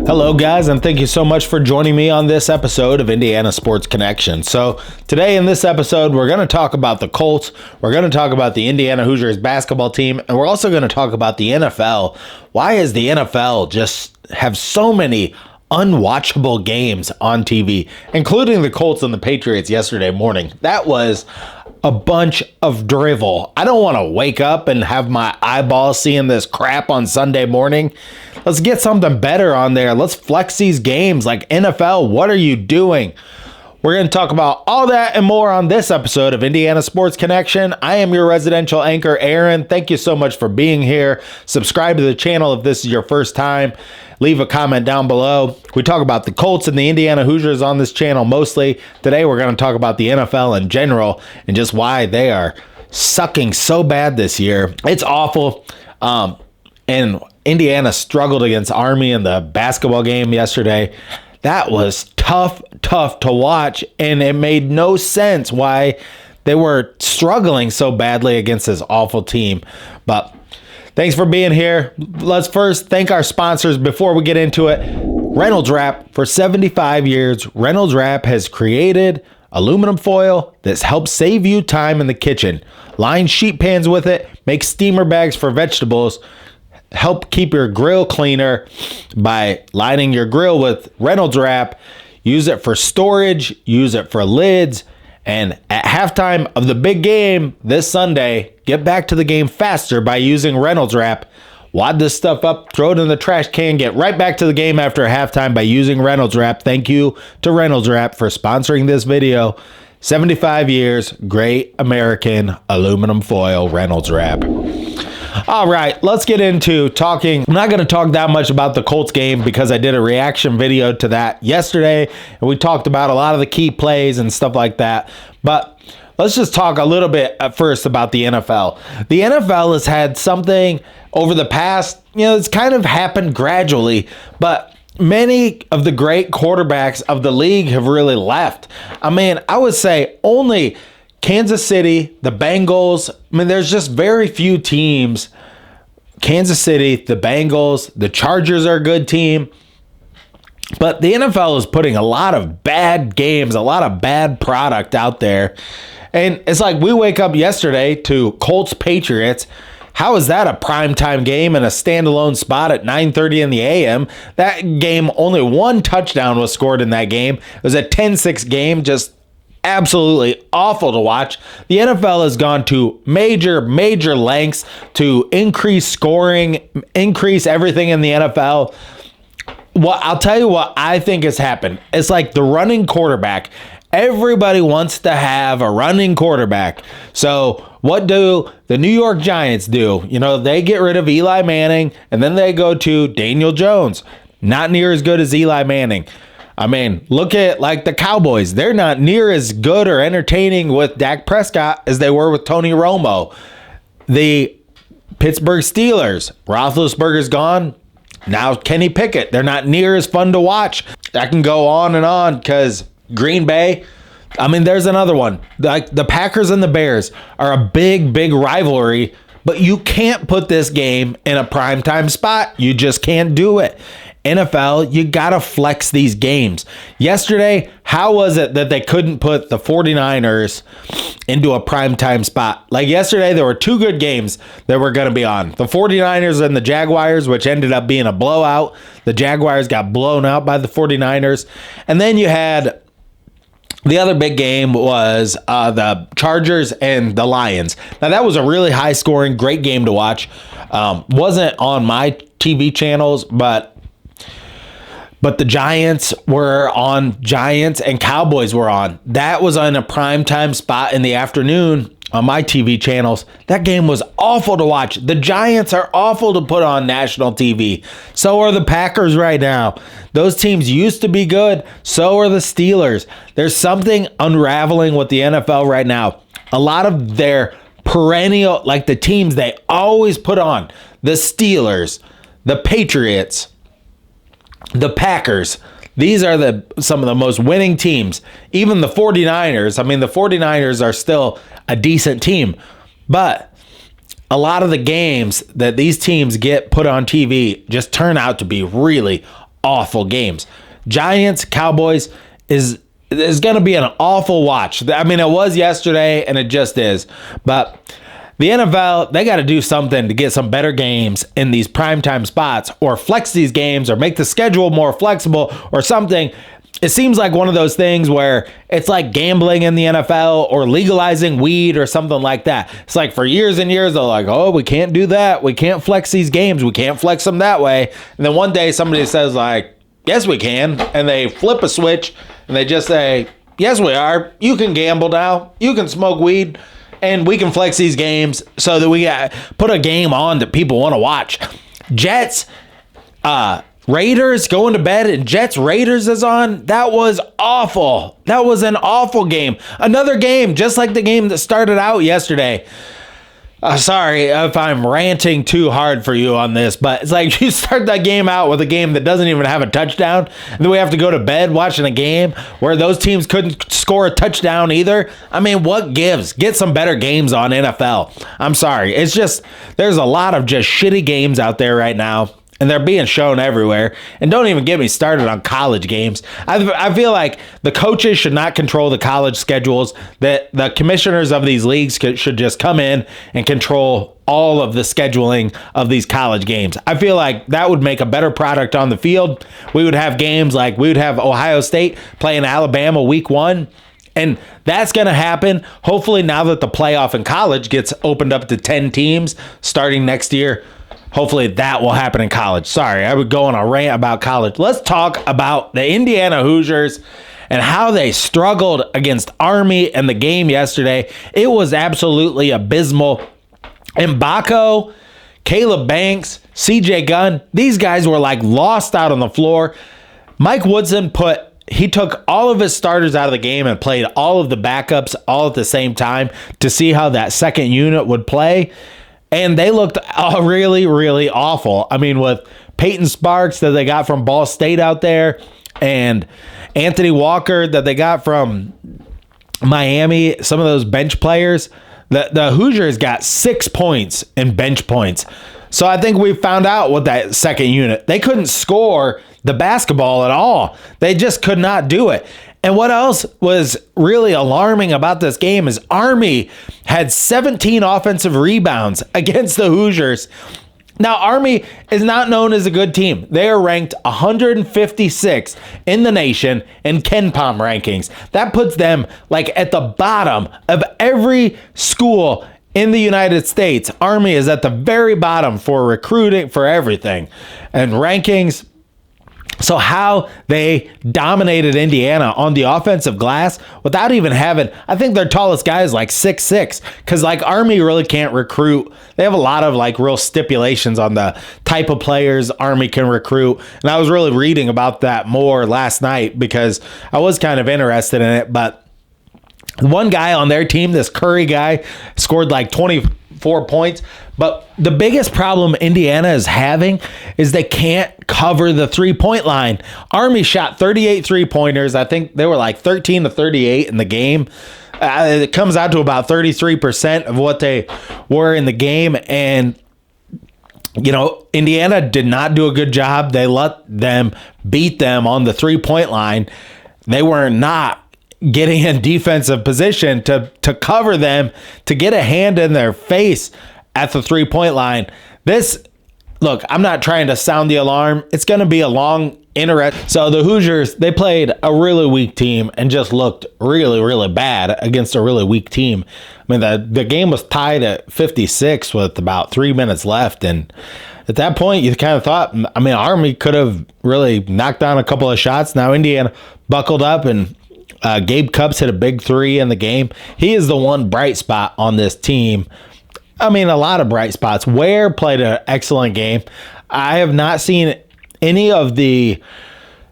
Hello guys, and thank you so much for joining me on this episode of Indiana Sports Connection. So today in this episode, we're going to talk about the Colts, we're going to talk about the Indiana Hoosiers basketball team, and we're also going to talk about the NFL. Why is the NFL just have so many unwatchable games on TV, including the Colts and the Patriots yesterday morning? That was a bunch of drivel. I don't want to wake up and have my eyeballs seeing this crap on Sunday morning. Let's get something better on there. Let's flex these games. Like, NFL, what are you doing? We're going to talk about all that and more on this episode of Indiana Sports Connection. I am your residential anchor, Aaron. Thank you so much for being here. Subscribe to the channel if this is your first time. Leave a comment down below. We talk about the Colts and the Indiana Hoosiers on this channel mostly. Today we're going to talk about the NFL in general and just why they are sucking so bad this year. It's awful. And Indiana struggled against Army in the basketball game yesterday. That was tough to watch, and it made no sense why they were struggling so badly against this awful team. But thanks for being here. Let's first thank our sponsors before we get into it. Reynolds Wrap. For 75 years, Reynolds Wrap has created aluminum foil that's helped save you time in the kitchen. Line sheet pans with it, make steamer bags for vegetables, help keep your grill cleaner by lining your grill with Reynolds Wrap. Use it for storage, use it for lids, and at halftime of the big game this Sunday, get back to the game faster by using Reynolds Wrap. Wad this stuff up, throw it in the trash can, get right back to the game after halftime by using Reynolds Wrap. Thank you to Reynolds Wrap for sponsoring this video. 75 years, great American aluminum foil Reynolds Wrap. All right, let's get into talking. I'm not going to talk that much about the Colts game because I did a reaction video to that yesterday, and we talked about a lot of the key plays and stuff like that. But let's just talk a little bit at first about the NFL. The NFL has had something over the past, it's kind of happened gradually, but many of the great quarterbacks of the league have really left. I mean, I would say only Kansas City, the Bengals. I mean, there's just very few teams. Kansas City, the Bengals, the Chargers are a good team. But the NFL is putting a lot of bad games, a lot of bad product out there. And it's like we wake up yesterday to Colts Patriots. How is that a primetime game and a standalone spot at 9:30 in the a.m.? That game, only one touchdown was scored in that game. It was a 10-6 game, just absolutely awful to watch. The NFL has gone to major lengths to increase scoring, increase everything in the NFL. Well, I'll tell you what I think has happened. It's like the running quarterback. Everybody wants to have a running quarterback. So what do the New York Giants do? They get rid of Eli Manning, and then they go to Daniel Jones. Not near as good as Eli Manning. I mean, look at like the Cowboys. They're not near as good or entertaining with Dak Prescott as they were with Tony Romo. The Pittsburgh Steelers, Roethlisberger's gone. Now Kenny Pickett. They're not near as fun to watch. I can go on because Green Bay. I mean, there's another one. Like the Packers and the Bears are a big rivalry, but you can't put this game in a primetime spot. You just can't do it. NFL, you got to flex these games. Yesterday, how was it that they couldn't put the 49ers into a primetime spot? Like yesterday, there were two good games that were going to be on. The 49ers and the Jaguars, which ended up being a blowout. The Jaguars got blown out by the 49ers. And then you had the other big game was the Chargers and the Lions. Now, that was a really high-scoring, great game to watch. Wasn't on my TV channels, but the Giants were on. Giants and Cowboys were on. That was on a primetime spot in the afternoon on my TV channels. That game was awful to watch. The Giants are awful to put on national TV. So are the Packers right now. Those teams used to be good. So are the Steelers. There's something unraveling with the NFL right now. A lot of their perennial, like the teams they always put on, the Steelers, the Patriots, the Packers, these are some of the most winning teams. Even the 49ers. I mean, the 49ers are still a decent team. But a lot of the games that these teams get put on TV just turn out to be really awful games. Giants, Cowboys is going to be an awful watch. I mean, it was yesterday, and it just is. But the NFL, they got to do something to get some better games in these primetime spots, or flex these games, or make the schedule more flexible, or something. It seems like one of those things where it's like gambling in the NFL or legalizing weed or something like that. It's like for years and years, they're like, oh, we can't do that. We can't flex these games. We can't flex them that way. And then one day somebody says like, yes, we can. And they flip a switch and they just say, yes, we are. You can gamble now. You can smoke weed. And we can flex these games so that we put a game on that people want to watch. Jets, Raiders going to bed and Jets Raiders is on. That was awful. That was an awful game. Another game, just like the game that started out yesterday. Sorry if I'm ranting too hard for you on this, but it's like you start that game out with a game that doesn't even have a touchdown, and then we have to go to bed watching a game where those teams couldn't score a touchdown either. I mean, what gives? Get some better games on NFL. I'm sorry. It's just, there's a lot of just shitty games out there right now, and they're being shown everywhere. And don't even get me started on college games. I feel like the coaches should not control the college schedules. That the commissioners of these leagues should just come in and control all of the scheduling of these college games. I feel like that would make a better product on the field. We would have games like we would have Ohio State playing Alabama week 1. And that's going to happen, hopefully, now that the playoff in college gets opened up to 10 teams starting next year. Hopefully that will happen in college. Sorry, I would go on a rant about college. Let's talk about the Indiana Hoosiers and how they struggled against Army in the game yesterday. It was absolutely abysmal. Mbako, Caleb Banks, CJ Gunn, these guys were like lost out on the floor. Mike Woodson took all of his starters out of the game and played all of the backups all at the same time to see how that second unit would play. And they looked really, really awful. I mean, with Peyton Sparks that they got from Ball State out there, and Anthony Walker that they got from Miami, some of those bench players, the Hoosiers got 6 points in bench points. So I think we found out what that second unit, they couldn't score the basketball at all. They just could not do it. And what else was really alarming about this game is Army had 17 offensive rebounds against the Hoosiers. Now, Army is not known as a good team. They are ranked 156th in the nation in KenPom rankings. That puts them like at the bottom of every school in the United States. Army is at the very bottom for recruiting, for everything, and rankings. So how they dominated Indiana on the offensive glass without even having, I think their tallest guy is like 6'6", because like Army really can't recruit. They have a lot of like real stipulations on the type of players Army can recruit. And I was really reading about that more last night because I was kind of interested in it. But one guy on their team, this Curry guy, scored like 24 points. But the biggest problem Indiana is having is they can't cover the three-point line. Army shot 38 three-pointers. I think they were like 13 to 38 in the game. It comes out to about 33% of what they were in the game. And, you know, Indiana did not do a good job. They let them beat them on the three-point line. They were not getting in defensive position to cover them, to get a hand in their face at the three-point line. Look, I'm not trying to sound the alarm. It's going to be a long So the Hoosiers, they played a really weak team and just looked really, really bad against a really weak team. I mean, the game was tied at 56 with about 3 minutes left. And at that point, you kind of thought, I mean, Army could have really knocked down a couple of shots. Now Indiana buckled up, and Gabe Cupps hit a big three in the game. He is the one bright spot on this team. I mean, a lot of bright spots. Ware played an excellent game. I have not seen any of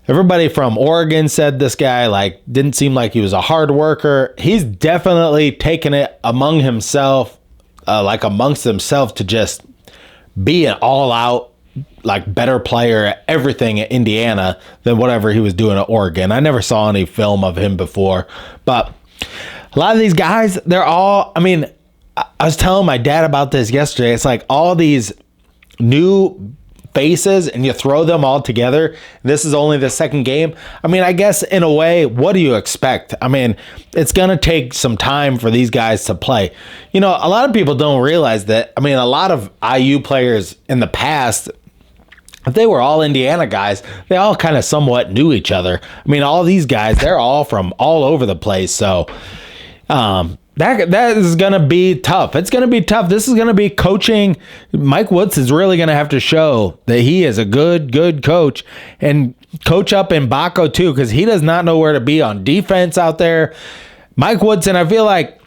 everybody from Oregon said this guy didn't seem like he was a hard worker. He's definitely taken it amongst himself to just be an all-out better player at everything at Indiana than whatever he was doing at Oregon. I never saw any film of him before, but a lot of these guys, they're all, I mean, I was telling my dad about this yesterday. It's like all these new faces and you throw them all together, this is only the second game. I mean, I guess in a way, what do you expect? I mean, it's going to take some time for these guys to play. You know, a lot of people don't realize that. I mean, a lot of IU players in the past, if they were all Indiana guys, they all kind of somewhat knew each other. I mean, all these guys, they're all from all over the place. So, that is going to be tough. It's going to be tough. This is going to be coaching. Mike Woods is really going to have to show that he is a good coach, and coach up Mbako too, because he does not know where to be on defense out there. Mike Woodson, I feel like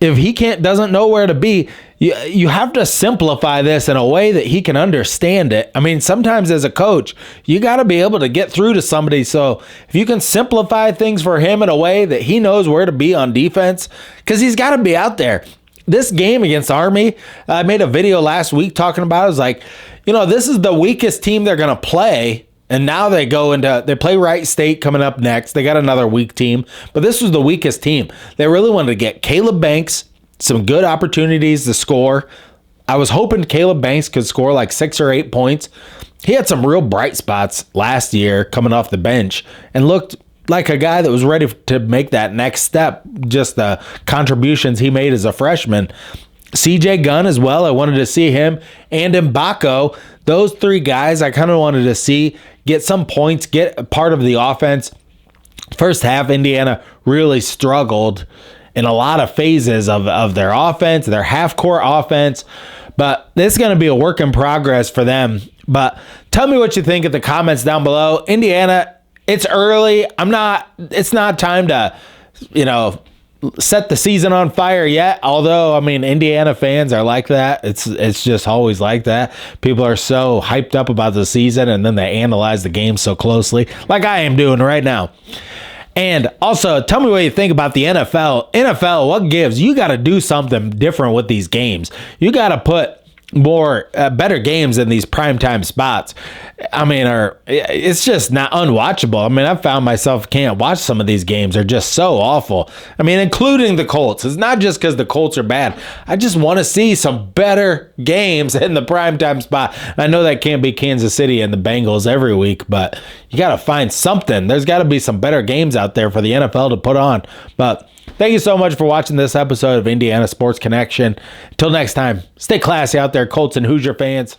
if he doesn't know where to be, you have to simplify this in a way that he can understand it. I mean, sometimes as a coach, you got to be able to get through to somebody. So if you can simplify things for him in a way that he knows where to be on defense, because he's got to be out there. This game against Army, I made a video last week talking about it. I was like, you know, this is the weakest team they're going to play. And now they play Wright State coming up next. They got another weak team, but this was the weakest team. They really wanted to get Caleb Banks some good opportunities to score. I was hoping Caleb Banks could score like 6 or 8 points. He had some real bright spots last year coming off the bench and looked like a guy that was ready to make that next step, just the contributions he made as a freshman. CJ Gunn as well, I wanted to see him, and Mbako. Those 3 guys I kind of wanted to see get some points, get a part of the offense. First half, Indiana really struggled in a lot of phases of their offense, their half-court offense. But this is going to be a work in progress for them. But tell me what you think in the comments down below. Indiana, it's early. It's not time to, set the season on fire yet. Although, I mean, Indiana fans are like that. It's just always like that. People are so hyped up about the season, and then they analyze the game so closely, like I am doing right now. And also, tell me what you think about the NFL. NFL, what gives? You got to do something different with these games. You got to put more better games in these primetime spots. I mean, it's just not unwatchable. I mean, I found myself can't watch some of these games. They're just so awful. I mean, including the Colts. It's not just because the Colts are bad. I just want to see some better games in the primetime spot. I know that can't be Kansas City and the Bengals every week, but you got to find something. There's got to be some better games out there for the NFL to put on. But thank you so much for watching this episode of Indiana Sports Connection. Until next time, stay classy out there, Colts and Hoosier fans.